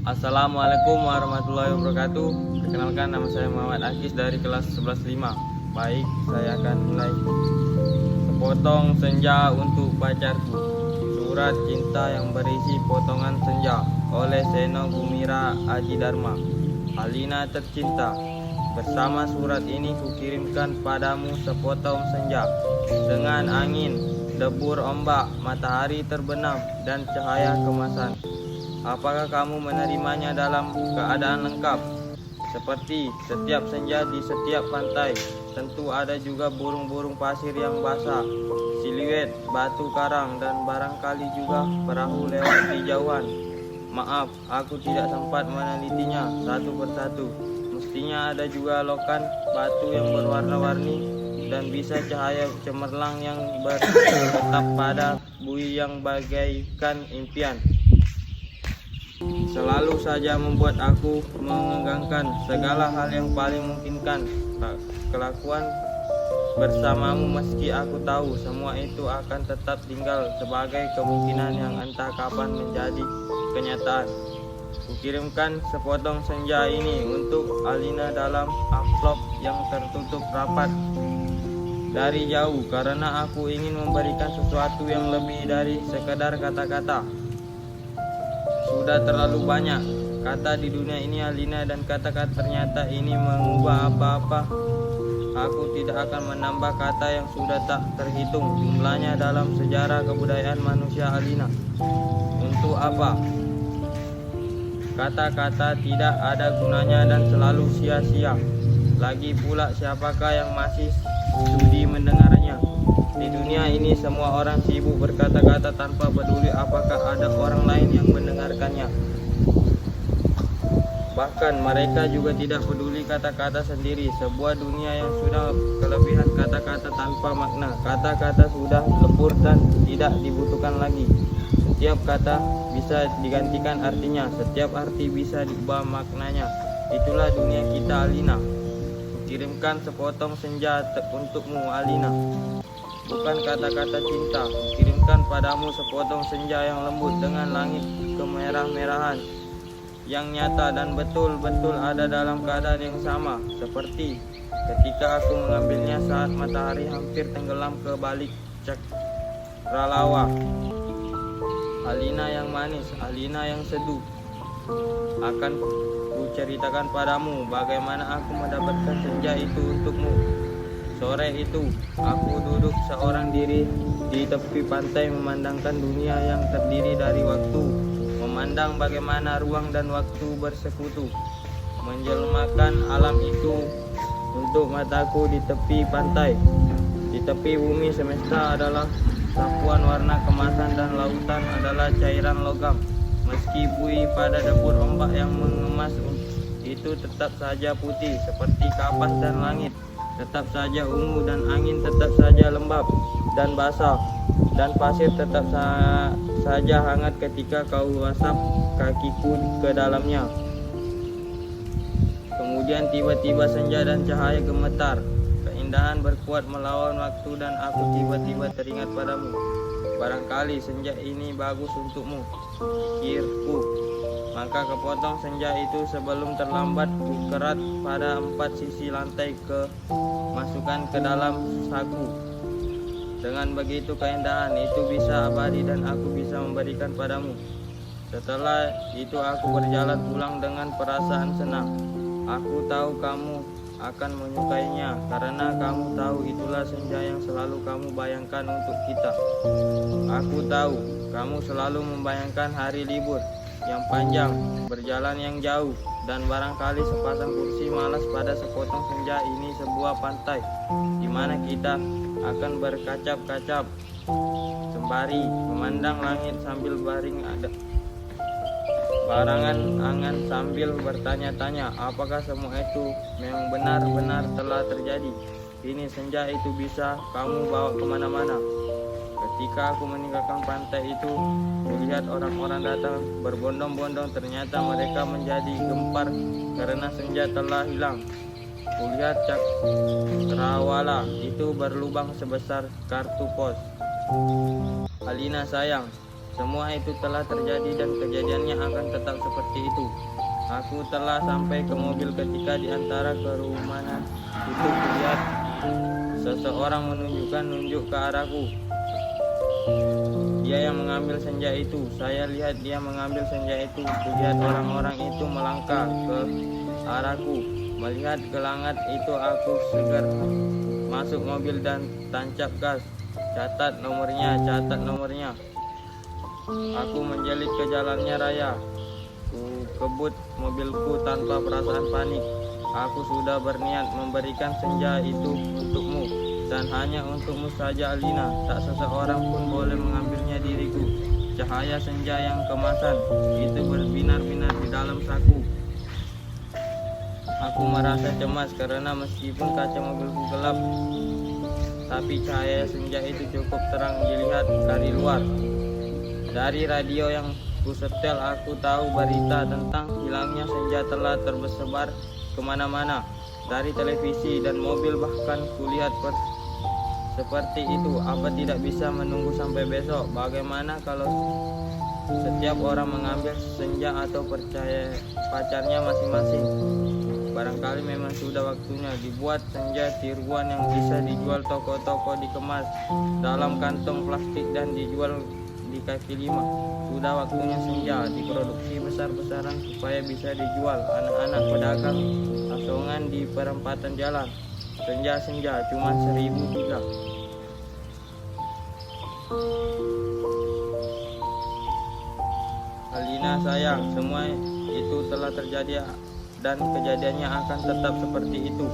Assalamualaikum warahmatullahi wabarakatuh. Perkenalkan, nama saya Muhammad Akis dari kelas 11.5. Baik, saya akan mulai. Sepotong senja untuk pacarku. Surat cinta yang berisi potongan senja oleh Seno Gumira Aji Dharma. Alina tercinta, bersama surat ini kukirimkan padamu sepotong senja dengan angin, debur ombak, matahari terbenam, dan cahaya kemasan. Apakah kamu menerimanya dalam keadaan lengkap? Seperti setiap senja di setiap pantai, tentu ada juga burung-burung pasir yang basah, siluet batu karang, dan barangkali juga perahu lewat di jauhan. Maaf, aku tidak sempat menelitinya satu persatu. Mestinya ada juga lokan batu yang berwarna-warni dan bisa cahaya cemerlang yang bertetap pada bui yang bagaikan impian. Selalu saja membuat aku mengenggangkan segala hal yang paling memungkinkan kelakuan bersamamu, meski aku tahu semua itu akan tetap tinggal sebagai kemungkinan yang entah kapan menjadi kenyataan. Kukirimkan sepotong senja ini untuk Alina dalam amplop yang tertutup rapat dari jauh, karena aku ingin memberikan sesuatu yang lebih dari sekedar kata-kata. Sudah terlalu banyak kata di dunia ini, Alina, dan kata-kata ternyata ini mengubah apa-apa. Aku tidak akan menambah kata yang sudah tak terhitung jumlahnya dalam sejarah kebudayaan manusia, Alina. Untuk apa? Kata-kata tidak ada gunanya dan selalu sia-sia. Lagi pula, siapakah yang masih sudi mendengarnya? Di dunia ini semua orang sibuk berkata-kata tanpa peduli apakah ada orang lain yang mendengarkannya. Bahkan mereka juga tidak peduli kata-kata sendiri. Sebuah dunia yang sudah kelebihan kata-kata tanpa makna. Kata-kata sudah lebur dan tidak dibutuhkan lagi. Setiap kata bisa digantikan artinya, setiap arti bisa diubah maknanya. Itulah dunia kita, Alina. Kirimkan sepotong senja untukmu, Alina. Bukan kata-kata cinta, kirimkan padamu sepotong senja yang lembut dengan langit kemerah-merahan yang nyata dan betul-betul ada dalam keadaan yang sama seperti ketika aku mengambilnya saat matahari hampir tenggelam ke balik cakralawa. Alina yang manis, Alina yang seduh, akan kuceritakan padamu bagaimana aku mendapatkan senja itu untukmu. Sore itu, aku duduk seorang diri di tepi pantai memandangkan dunia yang terdiri dari waktu, memandang bagaimana ruang dan waktu bersekutu, menjelmakan alam itu untuk mataku di tepi pantai. Di tepi bumi semesta adalah sapuan warna kemasan dan lautan adalah cairan logam. Meski bui pada debur ombak yang mengemas itu tetap saja putih seperti kapas dan langit. Tetap saja ungu dan angin tetap saja lembab dan basah, dan pasir tetap saja hangat ketika kau wasap kakiku ke dalamnya. Kemudian tiba-tiba senja dan cahaya gemetar. Keindahan berkuat melawan waktu dan aku tiba-tiba teringat padamu. Barangkali senja ini bagus untukmu, pikirku. Maka kepotong senja itu sebelum terlambat kukerat pada 4 sisi lantai masukkan ke dalam saku. Dengan begitu keindahan itu bisa abadi dan aku bisa memberikan padamu. Setelah itu aku berjalan pulang dengan perasaan senang. Aku tahu kamu akan menyukainya karena kamu tahu itulah senja yang selalu kamu bayangkan untuk kita. Aku tahu kamu selalu membayangkan hari libur yang panjang, berjalan yang jauh, dan barangkali sepasang kursi malas pada sepotong senja ini sebuah pantai di mana kita akan berkacap-kacap sembari memandang langit sambil baring ada barangan angan sambil bertanya-tanya apakah semua itu memang benar-benar telah terjadi. Kini senja itu bisa kamu bawa kemana-mana. Ketika aku meninggalkan pantai itu, melihat orang-orang datang berbondong-bondong. Ternyata mereka menjadi gempar karena senja telah hilang. Kulihat cakrawala itu berlubang sebesar kartu pos. Alina sayang, Semua itu telah terjadi dan kejadiannya akan tetap seperti itu. Aku telah sampai ke mobil ketika di antara kerumunan itu kulihat seseorang nunjuk ke arahku. Dia yang mengambil senja itu. Saya lihat dia mengambil senja itu. Kulihat orang-orang itu melangkah ke arahku. Melihat gelangat itu aku segera masuk mobil dan tancap gas. Catat nomornya. Aku menjelit ke jalannya raya. Ku kebut mobilku tanpa perasaan panik. Aku sudah berniat memberikan senja itu untukmu, dan hanya untukmu saja Alina. Tak seseorang pun boleh mengambilnya diriku. Cahaya senja yang kemasan itu berbinar-binar di dalam saku. Aku merasa cemas karena meskipun kaca mobilku gelap, tapi cahaya senja itu cukup terang dilihat dari luar. Dari radio yang kusetel aku tahu berita tentang hilangnya senja telah tersebar kemana-mana. Dari televisi dan mobil bahkan kulihat seperti itu. Apa tidak bisa menunggu sampai besok? Bagaimana kalau setiap orang mengambil senja atau percaya pacarnya masing-masing? Barangkali memang sudah waktunya dibuat senja tiruan yang bisa dijual toko-toko, dikemas dalam kantong plastik dan dijual di kaki lima. Sudah waktunya senja diproduksi besar-besaran supaya bisa dijual. Anak-anak pedagang asongan di perempatan jalan. Senja cuma 1.003. Alina sayang, semua itu telah terjadi dan kejadiannya akan tetap seperti itu.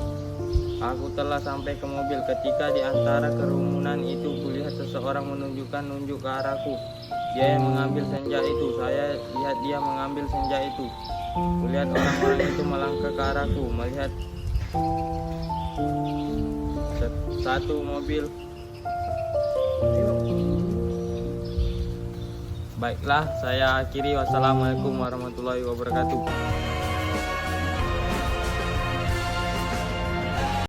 Aku telah sampai ke mobil ketika di antara kerumunan itu kulihat seseorang nunjuk ke arahku. Dia yang mengambil senja itu. Saya lihat dia mengambil senja itu. Kulihat orang-orang itu melangkah ke arahku. Melihat satu mobil. Baiklah, saya akhiri. Wassalamualaikum warahmatullahi wabarakatuh.